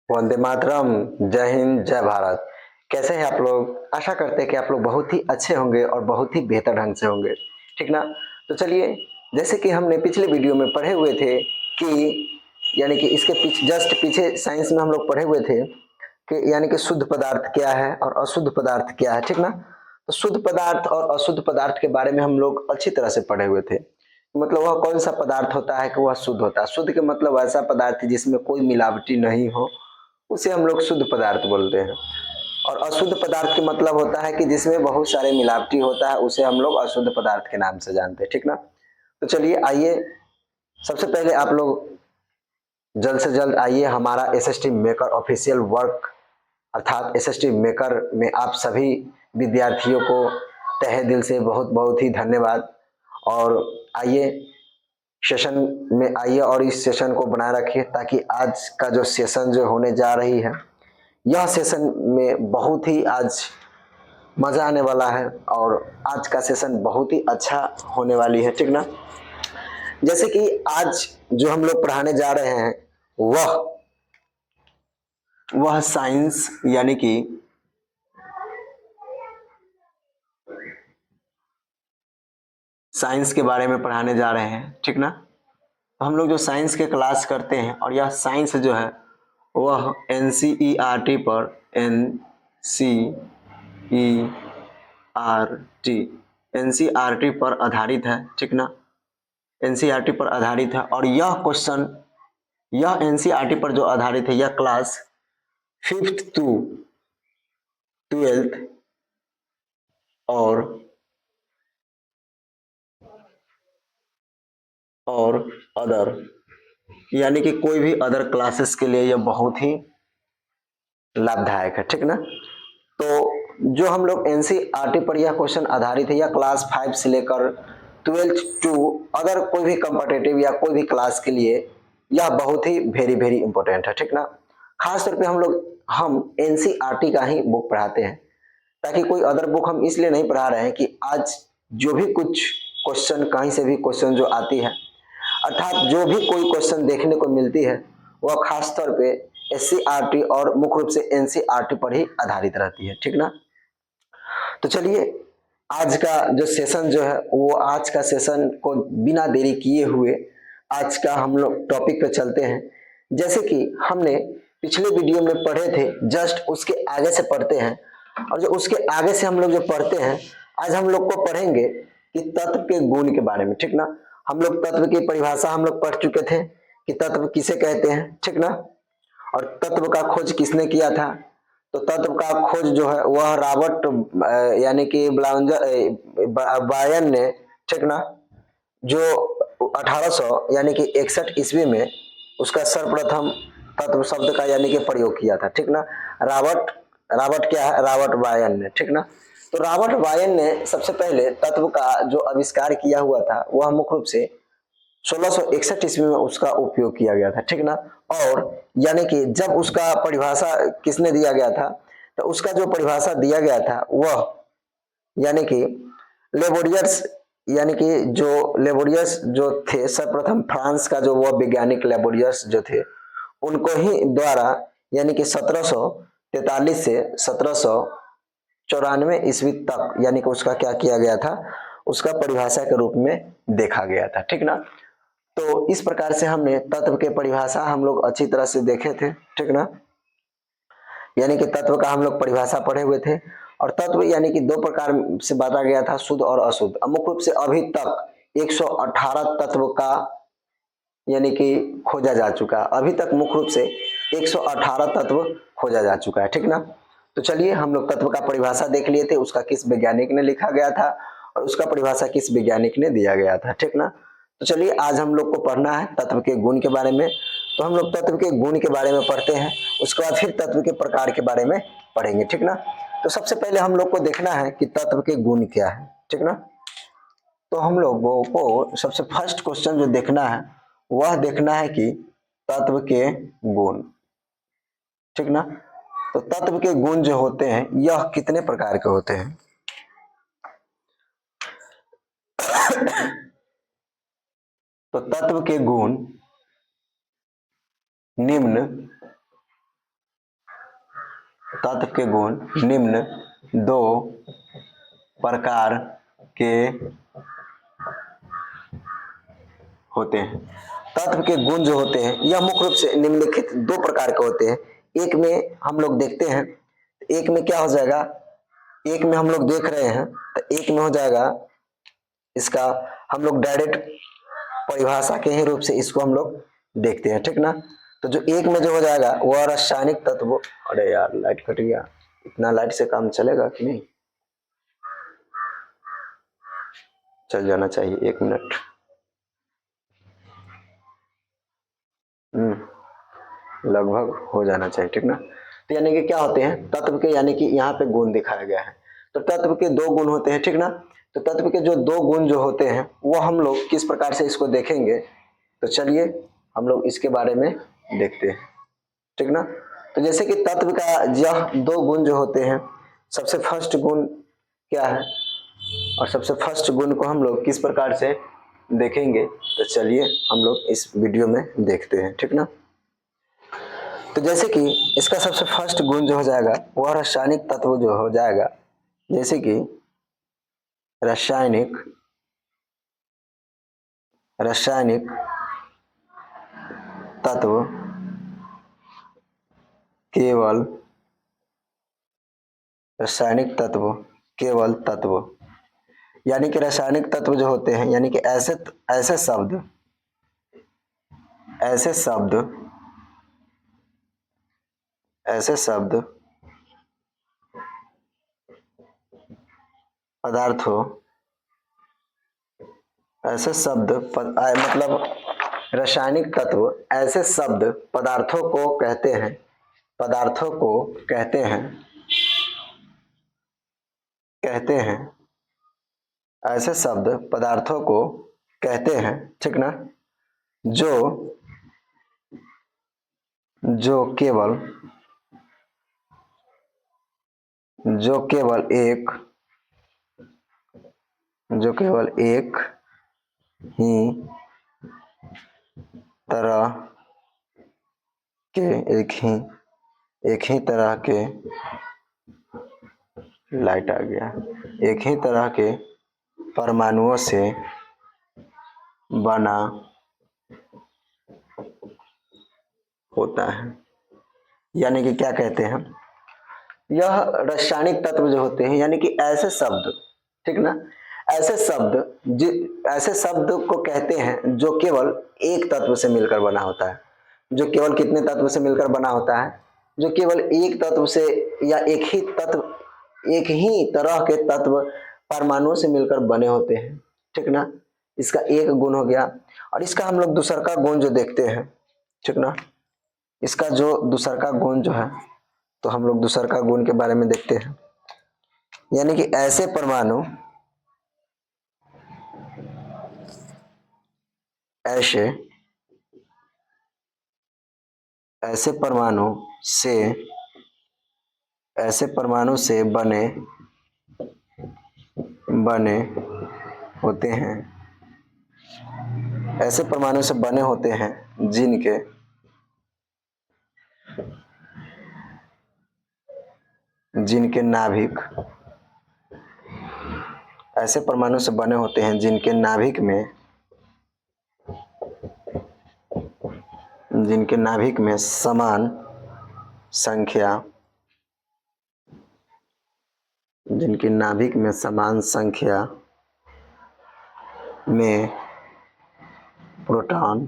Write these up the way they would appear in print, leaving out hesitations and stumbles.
वंदे मातरम। जय हिंद, जय भारत। कैसे हैं आप लोग? आशा करते हैं कि आप लोग बहुत ही अच्छे होंगे और बहुत ही बेहतर ढंग से होंगे, ठीक ना? तो चलिए, जैसे कि हमने पिछले वीडियो में पढ़े हुए थे कि यानी कि इसके जस्ट पीछे साइंस में हम लोग पढ़े हुए थे कि यानी कि शुद्ध पदार्थ क्या है और अशुद्ध पदार्थ क्या है, ठीक ना? तो शुद्ध पदार्थ और अशुद्ध पदार्थ के बारे में हम लोग अच्छी तरह से पढ़े हुए थे। मतलब वह कौन सा पदार्थ होता है कि वह शुद्ध होता है। शुद्ध के मतलब ऐसा पदार्थ जिसमें कोई मिलावटी नहीं हो, उसे हम लोग शुद्ध पदार्थ बोलते हैं। और अशुद्ध पदार्थ का मतलब होता है कि जिसमें बहुत सारे मिलावटी होता है, उसे हम लोग अशुद्ध पदार्थ के नाम से जानते हैं, ठीक ना? तो चलिए आइए, सबसे पहले आप लोग जल्द से जल्द आइए हमारा एसएसटी मेकर ऑफिशियल वर्क अर्थात एसएसटी मेकर में आप सभी विद्यार्थियों को तहे दिल से बहुत बहुत ही धन्यवाद। और आइए सेशन में आइए और इस सेशन को बनाए रखिए ताकि आज का जो सेशन जो होने जा रही है, यह सेशन में बहुत ही आज मजा आने वाला है और आज का सेशन बहुत ही अच्छा होने वाली है, ठीक ना? जैसे कि आज जो हम लोग पढ़ाने जा रहे हैं वह साइंस यानी कि साइंस के बारे में पढ़ाने जा रहे हैं, ठीक ना? तो हम लोग जो साइंस के क्लास करते हैं और यह साइंस जो है वह एनसीईआरटी पर एनसीईआरटी एनसीईआरटी पर आधारित है, ठीक ना? एनसीईआरटी पर आधारित है और यह एनसीईआरटी पर जो आधारित है, यह क्लास 5th टू 12th और और अदर यानी कि कोई भी अदर क्लासेस के लिए यह बहुत ही लाभदायक है, ठीक ना? तो जो हम लोग एनसीईआरटी पर यह क्वेश्चन आधारित है, यह क्लास 5 से लेकर 12th टू अदर कोई भी कॉम्पिटिटिव या कोई भी क्लास के लिए यह बहुत ही वेरी वेरी इंपॉर्टेंट है, ठीक ना? खास तौर पे हम एनसीईआरटी का ही बुक पढ़ाते हैं, ताकि कोई अदर बुक हम इसलिए नहीं पढ़ा रहे हैं कि आज जो भी कुछ क्वेश्चन कहीं से भी क्वेश्चन जो आती है अर्थात जो भी कोई क्वेश्चन देखने को मिलती है वह खास तौर पे एससीईआरटी और मुख्य रूप से एनसीईआरटी पर ही आधारित रहती है, ठीक ना? तो चलिए, आज का जो सेशन जो है वो आज का सेशन को बिना देरी किए हुए आज का हम लोग टॉपिक पे चलते हैं। जैसे कि हमने पिछले वीडियो में पढ़े थे, जस्ट उसके आगे से पढ़ते हैं। और जो उसके आगे से हम लोग जो पढ़ते हैं, आज हम लोग को पढ़ेंगे कि तत्व के गुण के बारे में, ठीक ना? हम लोग तत्व की परिभाषा हम लोग पढ़ चुके थे कि तत्व किसे कहते हैं, ठीक ना? और तत्व का खोज किसने किया था? तो तत्व का खोज जो है वह रॉबर्ट यानी कि बायन ने, ठीक ना? जो 1800 यानी कि 61 ईस्वी में उसका सर्वप्रथम तत्व शब्द का यानी कि प्रयोग किया था, ठीक ना? रॉबर्ट रॉबर्ट क्या है? रॉबर्ट बायन ने, ठीक ना? तो रॉबर्ट बायन ने सबसे पहले तत्व का जो आविष्कार किया हुआ था वह मुख्य रूप से 1661 ईस्वी में उसका उपयोग किया गया था, ठीक ना? और यानी कि जब उसका परिभाषा किसने दिया गया था, तो उसका जो परिभाषा दिया गया था वह यानी कि लेबोरियस यानी कि जो लेबोरियस जो थे, सर्वप्रथम फ्रांस का जो वह वैज्ञानिक लेबोरियस जो थे, उनको ही द्वारा यानी कि 1743 से 1794 ईस्वी तक यानी कि उसका क्या किया गया था, उसका परिभाषा के रूप में देखा गया था, ठीक ना? तो इस प्रकार से हमने तत्व के परिभाषा हम लोग अच्छी तरह से देखे थे, ठीक ना? यानी कि तत्व का हम लोग परिभाषा पढ़े हुए थे। और तत्व यानी कि दो प्रकार से बांटा गया था, शुद्ध और अशुद्ध। मुख्य रूप से अभी तक 118 तत्व का यानी कि खोजा जा चुका है। अभी तक मुख्य रूप से 118 तत्व खोजा जा चुका है, ठीक ना? तो चलिए, हम लोग तत्व का परिभाषा देख लिए थे, उसका किस वैज्ञानिक ने लिखा गया था और उसका परिभाषा किस वैज्ञानिक ने दिया गया था, ठीक ना? तो चलिए, आज हम लोग को पढ़ना है तत्व के गुण के बारे में। तो हम लोग तत्व के गुण के बारे में पढ़ते हैं, उसके बाद फिर तत्व के प्रकार के बारे में पढ़ेंगे, ठीक ना? तो सबसे पहले हम लोग को देखना है कि तत्व के गुण क्या है, ठीक ना? तो हम लोगों को सबसे फर्स्ट क्वेश्चन जो देखना है वह देखना है कि तत्व के गुण, ठीक ना? तो तत्व के गुण जो होते हैं यह कितने प्रकार के होते हैं? तो तत्व के गुण निम्न तत्व के गुण निम्न दो प्रकार के होते हैं। तत्व के गुण जो होते हैं यह मुख्य रूप से निम्नलिखित दो प्रकार के होते हैं। एक में हम लोग देखते हैं, एक में क्या हो जाएगा, एक में हम लोग देख रहे हैं तो एक में हो जाएगा इसका हम लोग डायरेक्ट परिभाषा के ही रूप से इसको हम लोग देखते हैं, ठीक ना। तो जो एक में जो हो जाएगा वह रासायनिक तत्व, अरे यार लाइट कट गया, इतना लाइट से काम चलेगा कि नहीं, चल जाना चाहिए, 1 मिनट। लगभग हो जाना चाहिए, ठीक ना। तो यानी कि क्या होते हैं तत्व के, यानी कि यहाँ पे गुण दिखाया गया है। तो तत्व के दो गुण होते हैं, ठीक ना। तो तत्व के जो दो गुण जो होते हैं वो हम लोग किस प्रकार से इसको देखेंगे, तो चलिए हम लोग इसके बारे में देखते हैं, ठीक ना। तो जैसे कि तत्व का यह दो गुण जो होते हैं, सबसे फर्स्ट गुण क्या है और सबसे फर्स्ट गुण को हम लोग किस प्रकार से देखेंगे, तो चलिए हम लोग इस वीडियो में देखते हैं, ठीक ना। तो जैसे कि इसका सबसे फर्स्ट गुण जो हो जाएगा वह रासायनिक तत्व जो हो जाएगा, जैसे कि रासायनिक तत्व केवल रासायनिक तत्व केवल तत्व, यानी कि रासायनिक तत्व जो होते हैं, यानी कि ऐसे शब्द पदार्थों, मतलब रासायनिक तत्व ऐसे शब्द पदार्थों को कहते हैं ऐसे शब्द पदार्थों को कहते हैं, ठीक ना, जो केवल एक ही तरह के लाइट आ गया, एक ही तरह के परमाणुओं से बना होता है। यानी कि क्या कहते हैं, यह रासायनिक तत्व जो होते हैं, यानी कि ऐसे शब्द, ठीक ना, ऐसे शब्द को कहते हैं जो केवल एक तत्व से मिलकर बना होता है। जो केवल कितने तत्व से मिलकर बना होता है, जो केवल एक तत्व से या एक ही तरह के तत्व परमाणुओं से मिलकर बने होते हैं, ठीक ना। इसका एक गुण हो गया। और इसका हम लोग दूसरा का गुण जो देखते हैं, ठीक ना, इसका जो दूसरा का गुण जो है, तो हम लोग दूसरा का गुण के बारे में देखते हैं, यानी कि ऐसे परमाणु से बने होते हैं, ऐसे परमाणु से बने होते हैं जिनके नाभिक, ऐसे परमाणु से बने होते हैं जिनके नाभिक में समान संख्या में प्रोटॉन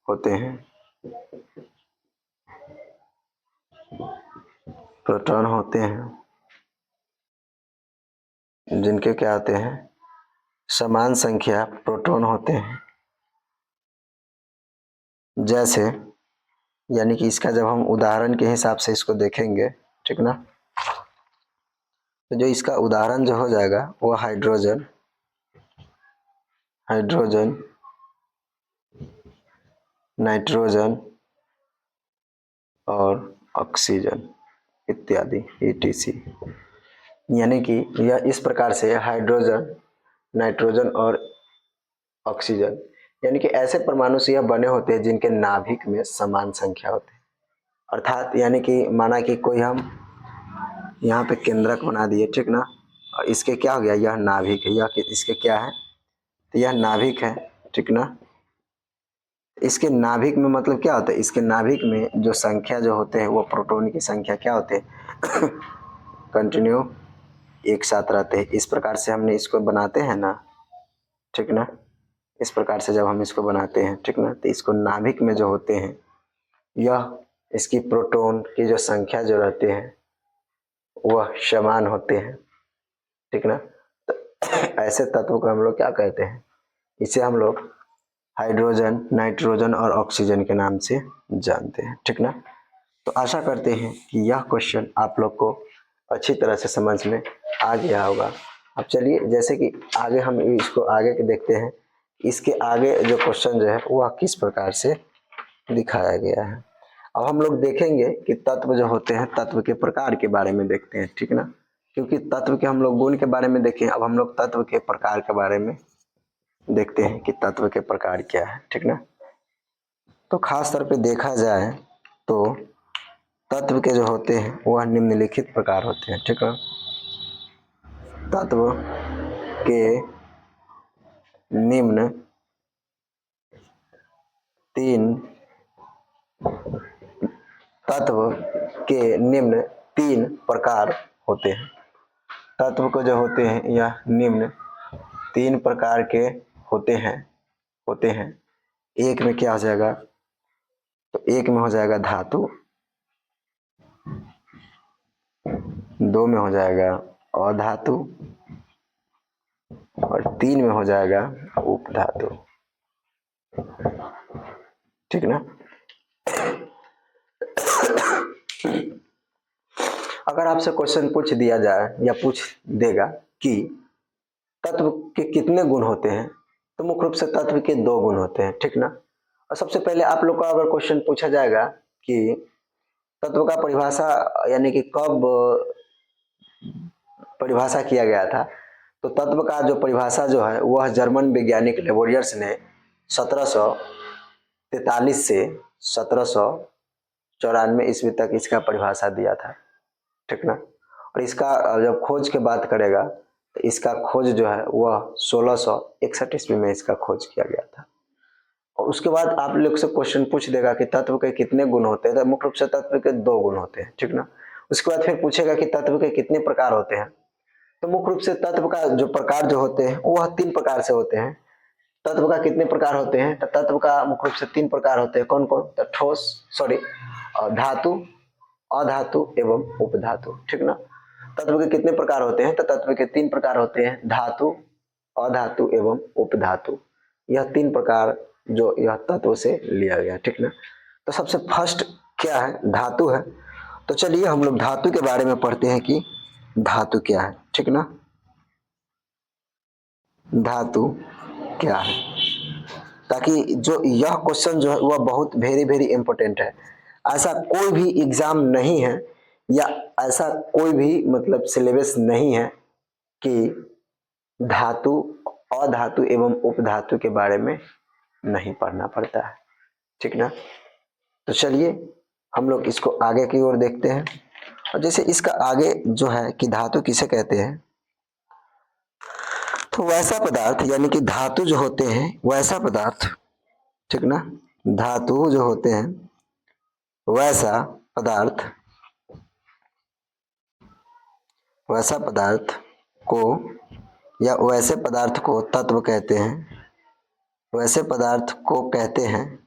होते हैं, जिनके क्या होते हैं, समान संख्या प्रोटॉन होते हैं। जैसे, यानी कि इसका जब हम उदाहरण के हिसाब से इसको देखेंगे, ठीक ना, तो जो इसका उदाहरण जो हो जाएगा वो हाइड्रोजन, नाइट्रोजन और ऑक्सीजन इत्यादि etc। यानी कि यह इस प्रकार से हाइड्रोजन, नाइट्रोजन और ऑक्सीजन, यानी कि ऐसे परमाणु से यह बने होते हैं जिनके नाभिक में समान संख्या होती है। अर्थात यानी कि माना कि कोई हम यहाँ पे केंद्रक बना दिए, ठीक ना, और इसके क्या हो गया, यह नाभिक है, यह इसके क्या है, तो यह नाभिक है, ठीक ना। इसके नाभिक में मतलब क्या होता है, इसके नाभिक में जो संख्या जो होते हैं वो प्रोटॉन की संख्या क्या होते हैं कंटिन्यू एक साथ रहते हैं। इस प्रकार से हमने इसको बनाते हैं ना, ठीक ना, इस प्रकार से जब हम इसको बनाते हैं, ठीक ना, तो इसको नाभिक में जो होते हैं यह इसकी प्रोटॉन की जो संख्या जो रहते हैं वह समान होते हैं, ठीक ना। तो ऐसे तत्व को हम लोग क्या कहते हैं, इसे हम लोग हाइड्रोजन, नाइट्रोजन और ऑक्सीजन के नाम से जानते हैं, ठीक ना। तो आशा करते हैं कि यह क्वेश्चन आप लोग को अच्छी तरह से समझ में आ गया होगा। अब चलिए जैसे कि आगे हम इसको आगे के देखते हैं, इसके आगे जो क्वेश्चन जो है वह किस प्रकार से दिखाया गया है। अब हम लोग देखेंगे कि तत्व जो होते हैं, तत्व के प्रकार के बारे में देखते हैं, ठीक ना, क्योंकि तत्व के हम लोग गुण के बारे में देखें, अब हम लोग तत्व के प्रकार के बारे में देखते हैं कि तत्व के प्रकार क्या है, ठीक ना। तो खास तौर पे देखा जाए तो तत्व के जो होते हैं वह निम्नलिखित प्रकार होते हैं, ठीक है। तत्व के निम्न तीन तत्व के निम्न तीन प्रकार होते हैं। तत्व को जो होते हैं यह निम्न तीन प्रकार के होते हैं। एक में क्या हो जाएगा, तो एक में हो जाएगा धातु, दो में हो जाएगा अधातु और तीन में हो जाएगा उपधातु, ठीक ना। अगर आपसे क्वेश्चन पूछ दिया जाए या पूछ देगा कि तत्व के कितने गुण होते हैं, तो मुख्य रूप से तत्व के दो गुण होते हैं, ठीक ना। और सबसे पहले आप लोग को अगर क्वेश्चन पूछा जाएगा कि तत्व का परिभाषा यानी कि कब परिभाषा किया गया था, तो तत्व का जो परिभाषा जो है वह जर्मन वैज्ञानिक लेबोरियर्स ने 1743 से 1794 ईस्वी तक इसका परिभाषा दिया था, ठीक ना। और इसका जब खोज के बात करेगा तो इसका खोज जो है वह 1661 ईस्वी में इसका खोज किया गया था। और उसके बाद आप लोग से क्वेश्चन पूछ देगा कि तत्व के कितने गुण होते हैं, तो मुख्य रूप से तत्व के दो गुण होते हैं, ठीक ना। उसके बाद फिर पूछेगा कि तत्व के कितने प्रकार होते हैं, तो मुख्य रूप से तत्व का जो प्रकार जो होते हैं वह तीन प्रकार से होते हैं। तत्व का कितने प्रकार होते हैं, तो तत्व का मुख्य रूप से तीन प्रकार होते हैं। कौन कौन, तो ठोस धातु, अधातु एवं उपधातु, ठीक ना। तत्व के कितने प्रकार होते हैं, तो तत्व के तीन प्रकार होते हैं, धातु, अधातु एवं उपधातु। यह तीन प्रकार जो यह तत्व से लिया गया, ठीक ना। तो सबसे फर्स्ट क्या है, धातु है। तो चलिए हम लोग धातु के बारे में पढ़ते हैं कि धातु क्या है, ठीक ना। धातु क्या है, ताकि जो यह क्वेश्चन जो है वह बहुत वेरी वेरी इंपॉर्टेंट है। ऐसा कोई भी एग्जाम नहीं है या ऐसा कोई भी मतलब सिलेबस नहीं है कि धातु, अधातु एवं उपधातु के बारे में नहीं पढ़ना पड़ता है, ठीक ना। तो चलिए हम लोग इसको आगे की ओर देखते हैं। और जैसे इसका आगे जो है कि धातु किसे कहते हैं, तो वैसा पदार्थ यानी कि धातु जो होते हैं वैसा पदार्थ, ठीक ना। धातु जो होते हैं वैसा पदार्थ, वैसा पदार्थ को या वैसे पदार्थ को तत्व कहते हैं, वैसे पदार्थ को कहते हैं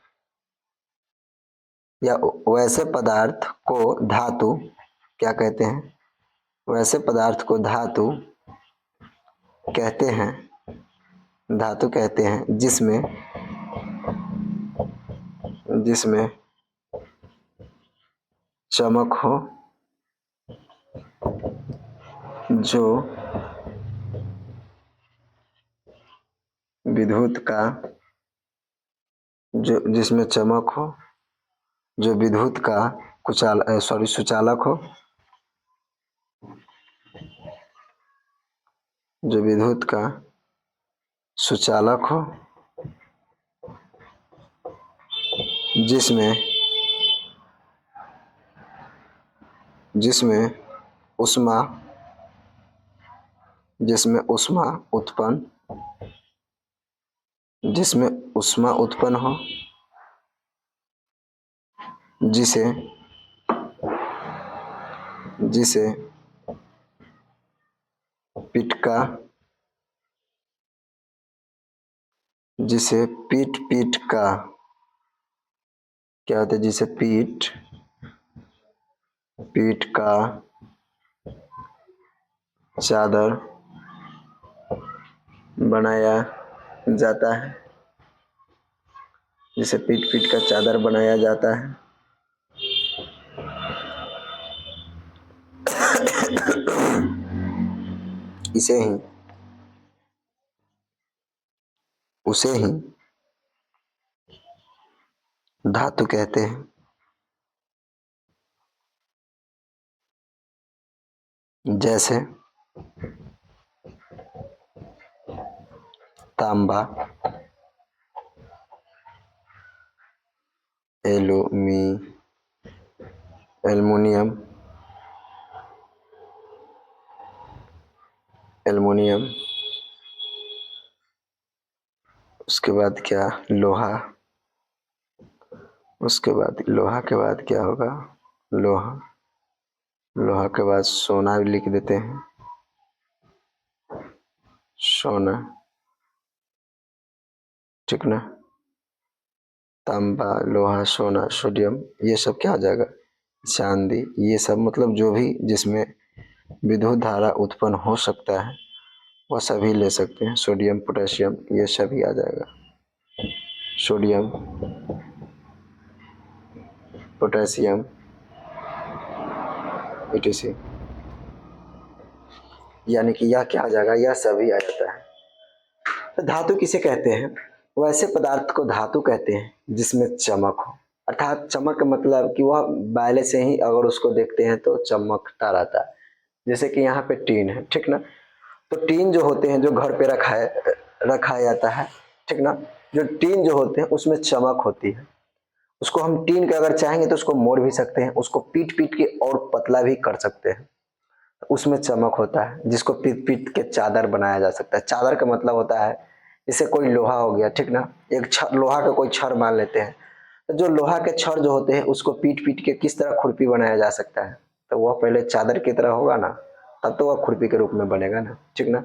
या वैसे पदार्थ को धातु क्या कहते हैं, वैसे पदार्थ को धातु कहते हैं, धातु कहते हैं जिसमें जिसमें चमक हो, जो विद्युत का जो जिसमें चमक हो, जो विद्युत का सुचालक हो, जो विद्युत का सुचालक हो, जिसमें जिसमें उष्मा उत्पन्न हो, जिसे पीट का क्या होता है, जिसे पीट का चादर बनाया जाता है, जिसे पीट का चादर बनाया जाता है। उसे ही धातु कहते हैं। जैसे तांबा, एल्युमिनियम, उसके बाद क्या, लोहा, उसके बाद लोहा के बाद क्या होगा, लोहा के बाद सोना भी लिख देते हैं, सोना, ठीक ना। तांबा, लोहा, सोना, सोडियम, ये सब क्या हो जाएगा, चांदी। ये सब मतलब जो भी जिसमें विद्युत धारा उत्पन्न हो सकता है वह सभी ले सकते हैं। सोडियम, पोटेशियम, ये सभी आ जाएगा। सोडियम, पोटेशियम, etc, यानी कि यह क्या आ जाएगा, यह सभी आ जाता है। तो धातु किसे कहते हैं, वैसे पदार्थ को धातु कहते हैं जिसमें चमक हो, अर्थात चमक का मतलब कि वह पहले से ही अगर उसको देखते हैं तो चमकता रहता है। जैसे कि यहाँ पे टीन है, ठीक ना। तो टीन जो होते हैं, जो घर पे रखा जाता है, ठीक ना, जो टीन जो होते हैं उसमें चमक होती है। उसको हम टीन का अगर चाहेंगे तो उसको मोड़ भी सकते हैं, उसको पीट के और पतला भी कर सकते हैं, उसमें चमक होता है, जिसको पीट के चादर बनाया जा सकता है। चादर का मतलब होता है जैसे कोई लोहा हो गया, ठीक ना, एक लोहा का कोई छड़ मान लेते हैं, तो जो लोहा के छड़ जो होते हैं उसको पीट के किस तरह खुरपी बनाया जा सकता है, तो वह पहले चादर की तरह होगा ना, तब तो वह खुरपी के रूप में बनेगा ना, ठीक ना।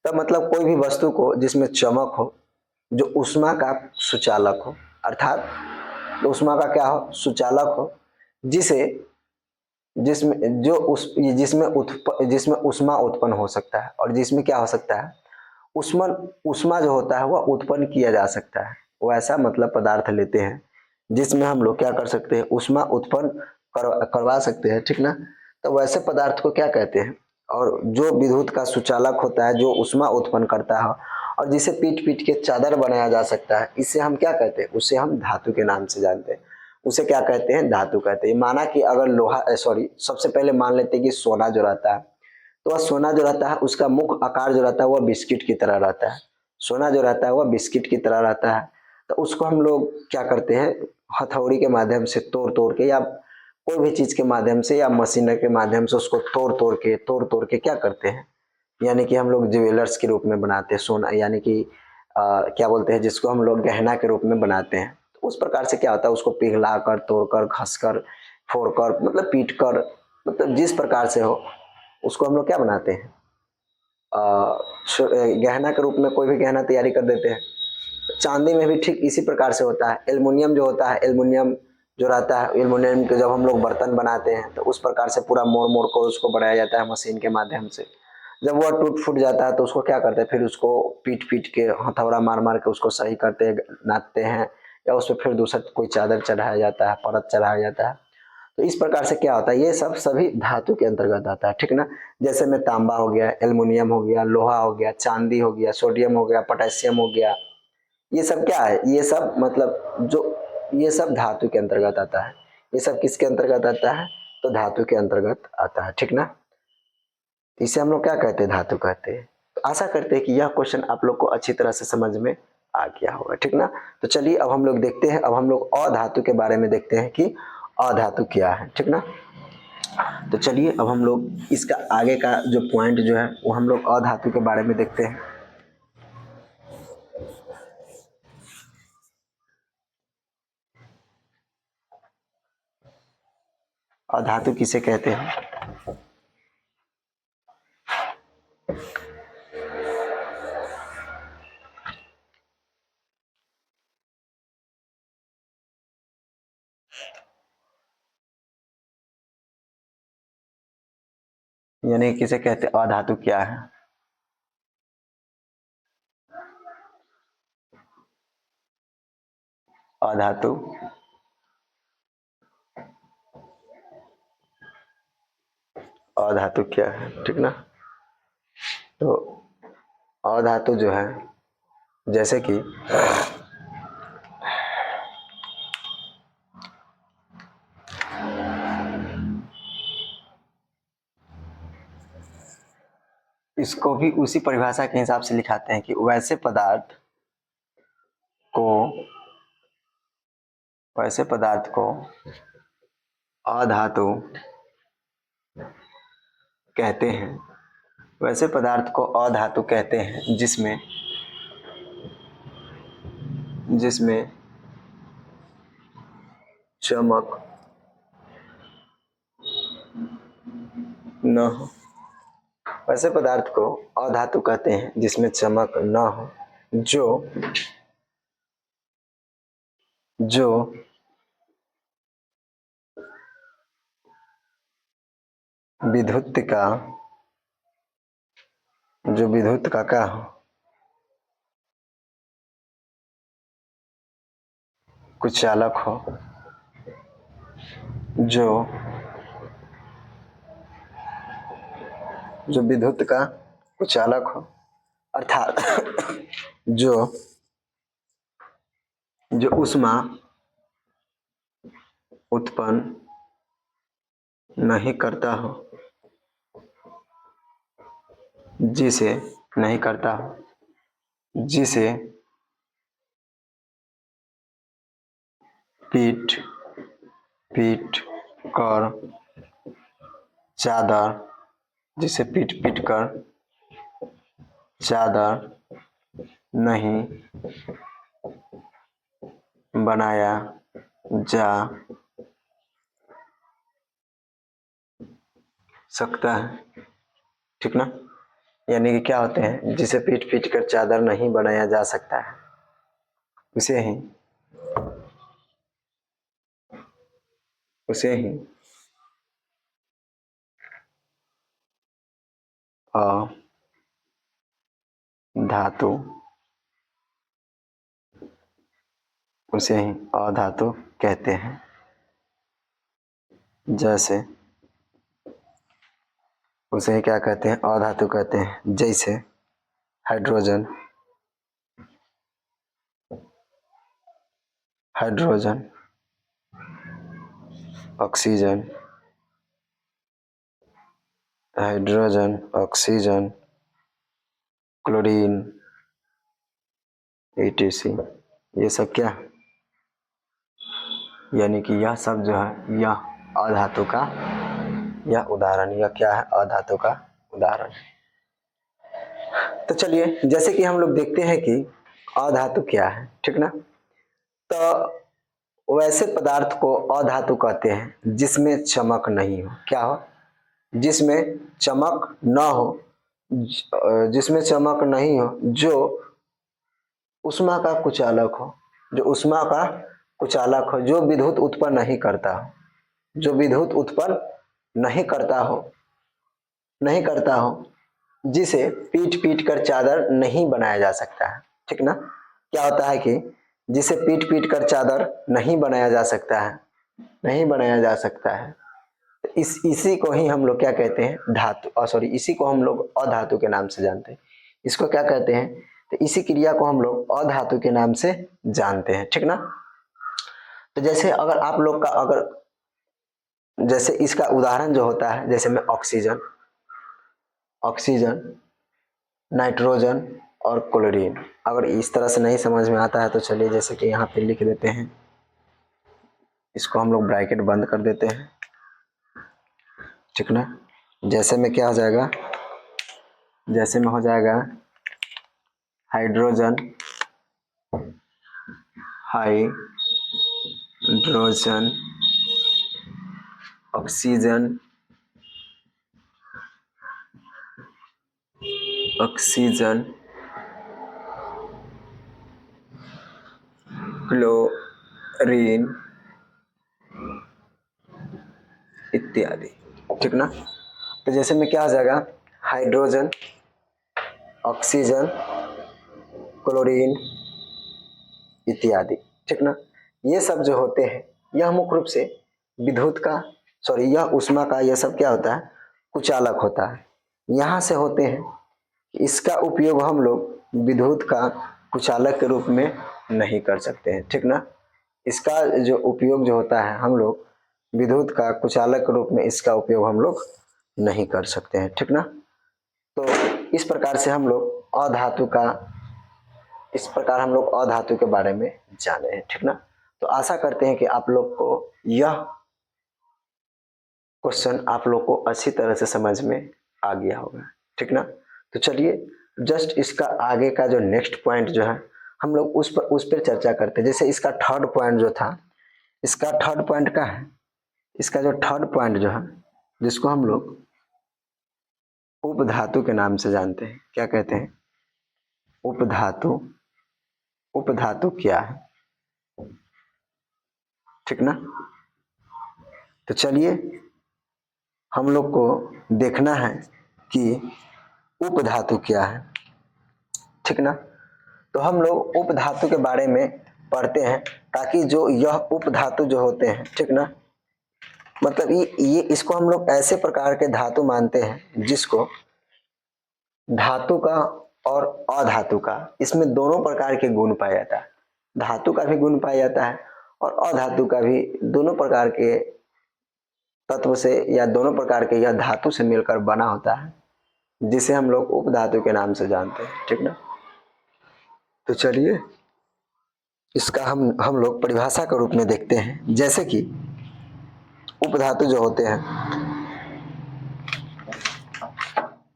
तब मतलब कोई भी वस्तु को जिसमें चमक हो, जो ऊष्मा का सुचालक हो, अर्थात ऊष्मा का क्या हो, सुचालक हो, जिसे जिसमें जो उस जिसमें ऊष्मा उत्पन्न हो सकता है, और जिसमें क्या हो सकता है, ऊष्मा ऊष्मा जो होता है वह उत्पन्न किया जा सकता है। वैसा मतलब पदार्थ लेते हैं जिसमें हम लोग क्या कर सकते हैं, ऊष्मा उत्पन्न करवा सकते हैं, ठीक ना। तो वैसे पदार्थ को क्या कहते हैं, और जो विद्युत का सुचालक होता है, जो ऊष्मा उत्पन्न करता है और जिसे पीट के चादर बनाया जा सकता है, इसे हम क्या कहते हैं, उसे हम धातु के नाम से जानते हैं। उसे क्या कहते हैं, धातु कहते हैं। माना कि अगर लोहा सबसे पहले मान लेते हैं कि सोना जो रहता है, तो वह सोना जो रहता है उसका मुख्य आकार जो रहता है वह बिस्किट की तरह रहता है। सोना जो रहता है वह बिस्किट की तरह रहता है। तो उसको हम लोग क्या करते हैं, हथौड़ी के माध्यम से तोड़ के, या कोई भी चीज के माध्यम से, या मशीन के माध्यम से उसको तोड़ के क्या करते हैं, यानी कि हम लोग ज्वेलर्स के रूप में बनाते हैं सोना, यानी कि क्या बोलते हैं, जिसको हम लोग गहना के रूप में बनाते हैं। तो उस प्रकार से क्या होता है, उसको पिघला कर, तोड़कर, घसकर, फोड़कर, मतलब पीट कर, मतलब जिस प्रकार से हो उसको हम लोग क्या बनाते हैं, गहना के रूप में कोई भी गहना तैयारी कर देते हैं। चांदी में भी ठीक इसी प्रकार से होता है। एल्युमिनियम जो होता है, एल्युमिनियम जो रहता है, एल्युमिनियम के जब हम लोग बर्तन बनाते हैं तो उस प्रकार से पूरा मोड़ को उसको बनाया जाता है मशीन के माध्यम से। जब वह टूट फूट जाता है तो उसको क्या करते हैं, फिर उसको पीट के हथौड़ा मार के उसको सही करते हैं, नापते हैं, या उस पर फिर दूसरा कोई चादर चढ़ाया जाता है, परत चढ़ाया जाता है। तो इस प्रकार से क्या होता है, ये सब सभी धातु के अंतर्गत आता है, ठीक ना। जैसे में तांबा हो गया, एल्युमिनियम हो गया, लोहा हो गया, चांदी हो गया, सोडियम हो गया, पोटेशियम हो गया, ये सब क्या है, ये सब मतलब जो ये सब धातु के अंतर्गत आता है। ये सब किसके अंतर्गत आता है, तो धातु के अंतर्गत आता है, ठीक ना। इसे हम लोग क्या कहते हैं, धातु कहते हैं। तो आशा करते हैं कि यह क्वेश्चन आप लोग को अच्छी तरह से समझ में आ गया होगा, ठीक ना। तो चलिए अब हम लोग देखते हैं, अब हम लोग अधातु के बारे में देखते हैं कि अधातु क्या है, ठीक ना। तो चलिए अब हम लोग इसका आगे का जो पॉइंट जो है वो हम लोग अधातु के बारे में देखते हैं। अधातु किसे कहते हैं? यानी किसे कहते हैं? अधातु क्या है? अधातु अधातु क्या है, ठीक ना। तो अधातु जो है, जैसे कि इसको भी उसी परिभाषा के हिसाब से लिखाते हैं कि वैसे पदार्थ को अधातु कहते हैं। वैसे पदार्थ को अधातु कहते हैं जिसमें चमक न हो। वैसे पदार्थ को अधातु कहते हैं जिसमें चमक न हो, जो विद्युत का क्या हो, कुचालक हो, जो विद्युत का कुचालक हो, अर्थात जो ऊष्मा उत्पन्न नहीं करता हो, जिसे पीट कर चादर नहीं बनाया जा सकता है, ठीक ना। यानी कि क्या होते हैं, जिसे पीट कर चादर नहीं बनाया जा सकता है, उसे ही अधातु कहते हैं। जैसे उसे क्या कहते हैं? अधातु कहते हैं। जैसे हाइड्रोजन, ऑक्सीजन, क्लोरीन, etc। ये सब क्या, यानी कि यह सब जो है यह अधातु का उदाहरण, यह क्या है? अधातु का उदाहरण। तो चलिए, जैसे कि हम लोग देखते हैं कि अधातु क्या है, ठीक ना। तो वैसे पदार्थ को अधातु कहते हैं जिसमें चमक नहीं हो। क्या हो? जिसमें चमक न हो, जिसमें चमक नहीं हो, जो ऊष्मा का कुचालक हो, जो विद्युत उत्पन्न नहीं करता हो, जिसे पीट कर चादर नहीं बनाया जा सकता है, ठीक ना। क्या होता है कि जिसे पीट कर चादर नहीं बनाया जा सकता है, इसी को ही हम लोग क्या कहते हैं? इसी को हम लोग अधातु के नाम से जानते हैं। इसको क्या कहते हैं? तो इसी क्रिया को हम लोग अधातु के नाम से जानते हैं, ठीक ना। तो जैसे अगर आप लोग का जैसे इसका उदाहरण जो होता है, जैसे में ऑक्सीजन, नाइट्रोजन और क्लोरीन। अगर इस तरह से नहीं समझ में आता है तो चलिए, जैसे कि यहाँ पे लिख देते हैं, इसको हम लोग ब्रैकेट बंद कर देते हैं। ठीक ना। जैसे में क्या हो जाएगा, जैसे में हो जाएगा hydrogen, hydrogen, oxygen, oxygen, chlorine इत्यादि, ठीक ना। तो जैसे में क्या हो जाएगा, हाइड्रोजन, ऑक्सीजन, क्लोरीन इत्यादि, ठीक ना। ये सब जो होते हैं यह मुख्य रूप से विद्युत का यह ऊष्मा का, यह सब क्या होता है, कुचालक होता है। यहाँ से होते हैं, इसका उपयोग हम लोग विद्युत का कुचालक के रूप में नहीं कर सकते हैं, ठीक ना। इसका जो उपयोग जो होता है, हम लोग विद्युत का कुचालक के रूप में इसका उपयोग हम लोग नहीं कर सकते हैं, ठीक ना। तो इस प्रकार से हम लोग अधातु का, इस प्रकार हम लोग अधातु के बारे में जाने हैं, ठीक ना। तो आशा करते हैं कि आप लोग को यह क्वेश्चन आप लोग को अच्छी तरह से समझ में आ गया होगा, ठीक ना। तो चलिए जस्ट इसका आगे का जो नेक्स्ट पॉइंट जो है हम लोग उस पर चर्चा करते हैं। जैसे इसका थर्ड पॉइंट जो था, इसका थर्ड पॉइंट का है, इसका जो थर्ड पॉइंट जो है, जिसको हम लोग उपधातु के नाम से जानते हैं, क्या कहते हैं, उपधातु। उपधातु क्या है, ठीक ना। तो चलिए हम लोग को देखना है कि उपधातु क्या है, ठीक ना। तो हम लोग उपधातु के बारे में पढ़ते हैं, ताकि जो यह उपधातु जो होते हैं, ठीक ना, मतलब ये इसको हम लोग ऐसे प्रकार के धातु मानते हैं जिसको धातु का और अधातु का, इसमें दोनों प्रकार के गुण पाया जाता है। धातु का भी गुण पाया जाता है और अधातु का भी, दोनों प्रकार के तत्व से या दोनों प्रकार के यह धातु से मिलकर बना होता है, जिसे हम लोग उपधातु के नाम से जानते हैं, ठीक ना। तो चलिए इसका हम लोग परिभाषा के रूप में देखते हैं। जैसे कि उपधातु जो होते हैं,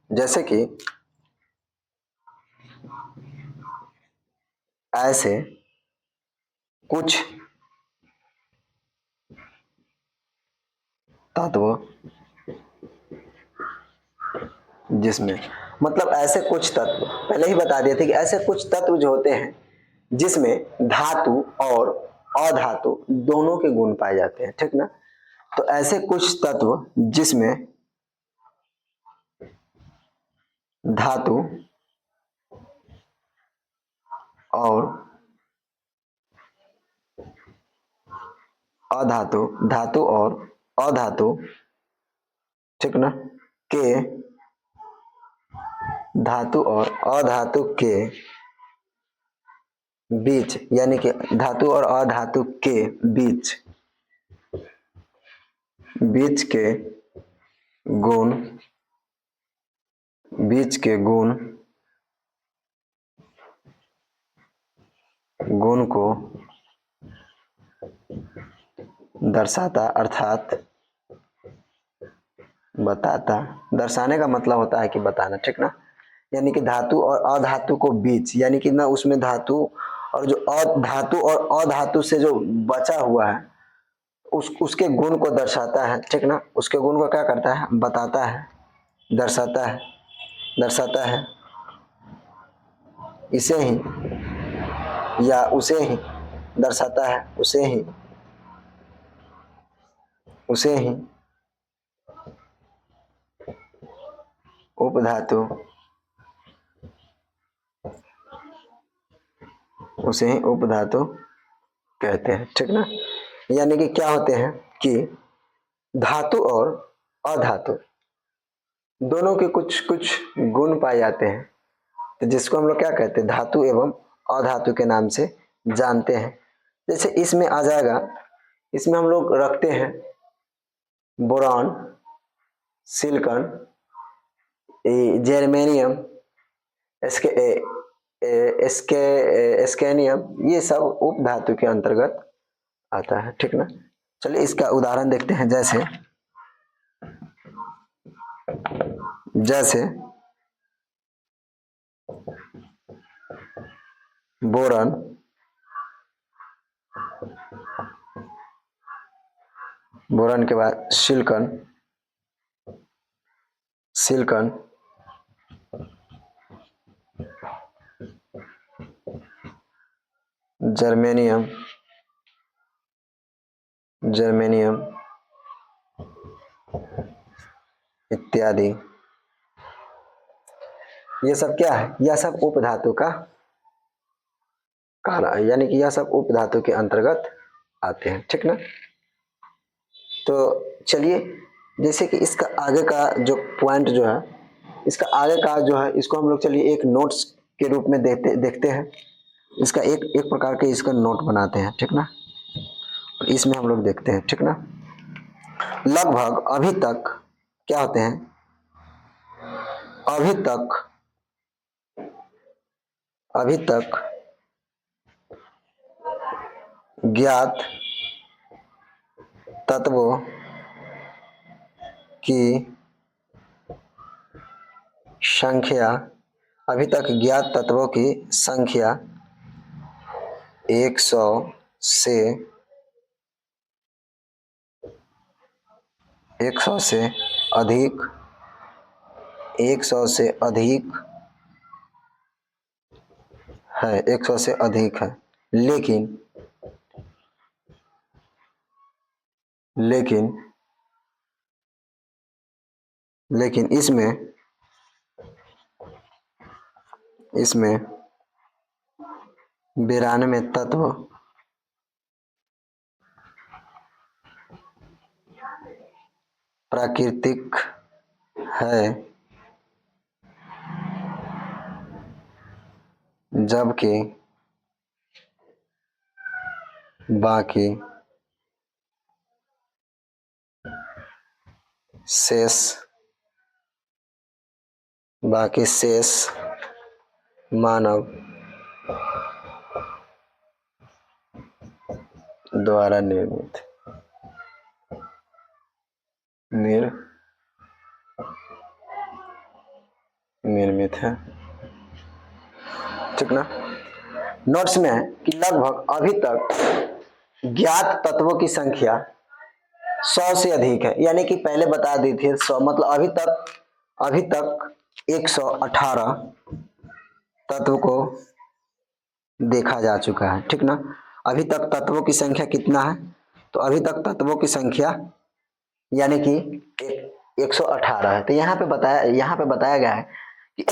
जैसे कि ऐसे कुछ तत्व जिसमें, मतलब ऐसे कुछ तत्व, पहले ही बता दिए थे कि ऐसे कुछ तत्व जो होते हैं जिसमें धातु और अधातु दोनों के गुण पाए जाते हैं, ठीक ना। तो ऐसे कुछ तत्व जिसमें धातु और अधातु, धातु और अधातु, ठीक ना, के, धातु और अधातु के बीच, यानी कि धातु और अधातु के बीच, बीच के गुण, बीच के गुण को दर्शाता, अर्थात बताता। दर्शाने का मतलब होता है कि बताना, ठीक ना। यानी कि धातु और अधातु को बीच, यानी कि ना उसमें धातु और जो धातु और अधातु से जो बचा हुआ है उसके गुण को दर्शाता है, ठीक ना। उसके गुण को क्या करता है, बताता है, दर्शाता है, दर्शाता है। इसे ही या उसे ही दर्शाता है, उसे ही उपधातु, उसे ही उपधातु कहते हैं, ठीक ना। यानी कि क्या होते हैं कि धातु और अधातु दोनों के कुछ कुछ गुण पाए जाते हैं, तो जिसको हम लोग क्या कहते हैं, धातु एवं अधातु के नाम से जानते हैं। जैसे इसमें आ जाएगा, इसमें हम लोग रखते हैं बोरॉन, सिलिकॉन, जर्मेनियम, स्केनियम, ये सब उपधातु के अंतर्गत आता है, ठीक ना। चलिए इसका उदाहरण देखते हैं। जैसे जैसे बोरन, बोरन के बाद सिलिकॉन, सिलिकॉन, जर्मेनियम, जर्मेनियम इत्यादि। ये सब क्या है? यह सब उपधातु का कहला, यानी कि यह सब उपधातु के अंतर्गत आते हैं, ठीक ना। तो चलिए, जैसे कि इसका आगे का जो पॉइंट जो है, इसका आगे का जो है, इसको हम लोग चलिए एक नोट्स के रूप में देखते हैं। इसका एक एक प्रकार के इसका नोट बनाते हैं, ठीक ना, और इसमें हम लोग देखते हैं, ठीक ना। लगभग अभी तक क्या होते हैं, अभी तक ज्ञात तत्वों की संख्या, अभी तक ज्ञात तत्वों की संख्या 100 से 100 से अधिक, 100 से अधिक है, 100 से अधिक है। लेकिन इसमें 92 तत्व प्राकृतिक है, जबकि बाकी शेष मानव द्वारा निर्मित है, ठीक ना। नोट्स में है कि लगभग अभी तक ज्ञात तत्वों की संख्या 100 से अधिक है, यानी कि पहले बता दी थी 100, मतलब अभी तक 118 तत्व को देखा जा चुका है, ठीक ना। अभी तक तत्वों की संख्या कितना है? तो अभी तक तत्वों की संख्या यानी कि 118 है। तो यहाँ पे बताया गया है कि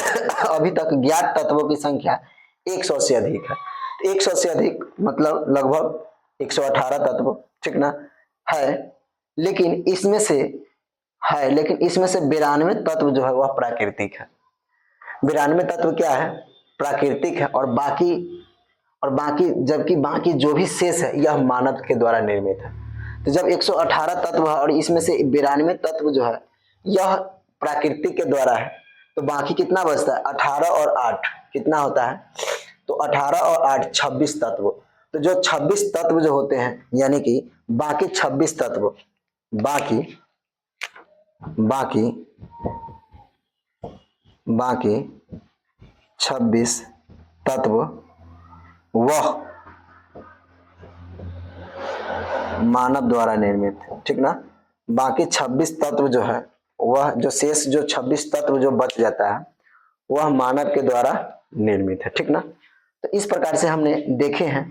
अभी तक ज्ञात तत्वों की संख्या 100 से अधिक है। तो 100 से अधिक मतलब लगभग 118 तत्व, ठीक ना, है। लेकिन इसमें से 92 तत्व जो है वह प्राकृतिक है। 92 तत्व क्या है? प्राकृतिक है, और बाकी जबकि बाकी जो भी शेष है यह मानव के द्वारा निर्मित है। तो जब 118 तत्व है और इसमें से 92 तत्व जो है यह प्राकृतिक के द्वारा है, तो बाकी कितना बचता है? 18 और 8 कितना होता है? तो 18 और 8 26 तत्व। तो जो 26 तत्व जो होते हैं, यानी कि बाकी 26 तत्व, बाकी 26 तत्व वह मानव द्वारा निर्मित, ठीक ना। बाकी 26 तत्व जो है वह जो 26 तत्व जो बच जाता है वह मानव के द्वारा निर्मित है, ठीक ना। तो इस प्रकार से हमने देखे हैं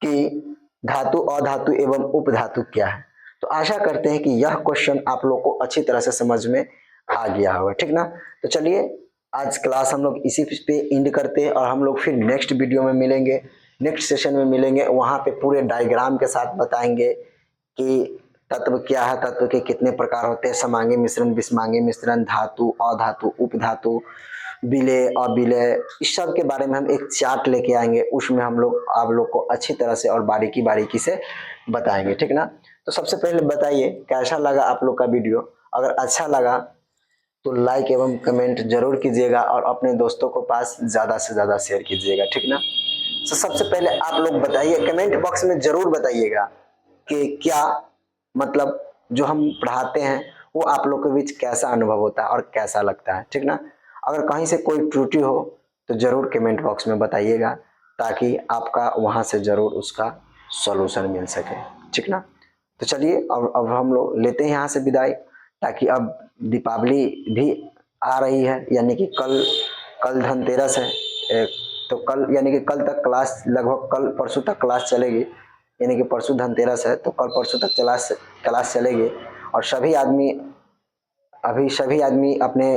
कि धातु, अधातु एवं उपधातु क्या है। तो आशा करते हैं कि यह क्वेश्चन आप लोग को अच्छी तरह से समझ में आ गया होगा, ठीक ना। तो चलिए आज क्लास हम लोग इसी पे एंड करते हैं, और हम लोग फिर नेक्स्ट वीडियो में मिलेंगे, नेक्स्ट सेशन में मिलेंगे। वहां पे पूरे डायग्राम के साथ बताएंगे कि तत्व क्या है, तत्व के कितने प्रकार होते हैं, समांगी मिश्रण, विषमांगी मिश्रण, धातु, अधातु, उपधातु, विलय, अविलय, इस सब के बारे में हम एक चार्ट लेके आएंगे। उसमें हम लोग आप लोग को अच्छी तरह से और बारीकी से बताएंगे, ठीक ना। तो सबसे पहले बताइए कैसा लगा आप लोग का वीडियो। अगर अच्छा लगा तो लाइक एवं कमेंट जरूर कीजिएगा, और अपने दोस्तों को पास ज्यादा से ज्यादा शेयर कीजिएगा, ठीक ना। तो सबसे पहले आप लोग बताइए, कमेंट बॉक्स में जरूर बताइएगा कि क्या मतलब जो हम पढ़ाते हैं वो आप लोग के बीच कैसा अनुभव होता है और कैसा लगता है, ठीक ना। अगर कहीं से कोई त्रुटि हो तो जरूर कमेंट बॉक्स में बताइएगा, ताकि आपका वहां से जरूर उसका सॉल्यूशन मिल सके, ठीक ना। तो चलिए अब हम लोग लेते हैं यहाँ से विदाई, ताकि अब दीपावली भी आ रही है, यानी कि कल कल धनतेरस है। तो कल यानी कि कल तक क्लास, लगभग कल परसों तक क्लास चलेगी, यानी कि परसों धनतेरस है तो कल परसों तक क्लास चलेगी। और सभी आदमी अपने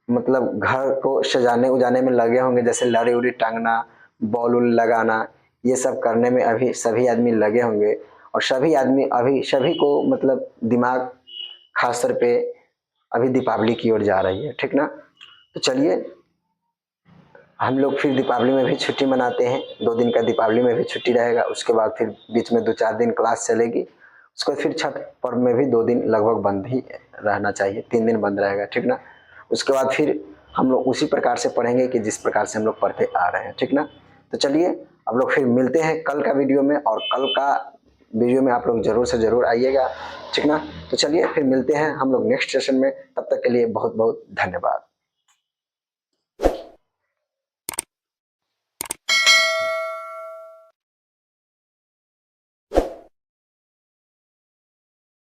मतलब घर को सजाने उजाने में लगे होंगे, जैसे लड़ी उड़ी टांगना, बॉल उल लगाना, ये सब करने में अभी सभी आदमी लगे होंगे। और सभी आदमी अभी सभी को मतलब दिमाग खास तौर पे अभी दीपावली की ओर जा रही है, ठीक ना। तो चलिए हम लोग फिर दीपावली में भी छुट्टी मनाते हैं, 2 दिन का दीपावली में भी छुट्टी रहेगा, उसके बाद फिर बीच में 2-4 दिन क्लास चलेगी, उसके बाद फिर छठ पर्व में भी 2 दिन लगभग बंद ही रहना चाहिए, 3 दिन बंद रहेगा, ठीक ना। उसके बाद फिर हम लोग उसी प्रकार से पढ़ेंगे कि जिस प्रकार से हम लोग पढ़ते आ रहे हैं, ठीक ना। तो चलिए अब लोग फिर मिलते हैं कल का वीडियो में, और कल का वीडियो में आप लोग जरूर से जरूर आइएगा, ठीक ना। तो चलिए फिर मिलते हैं हम लोग नेक्स्ट सेशन में, तब तक के लिए बहुत बहुत धन्यवाद।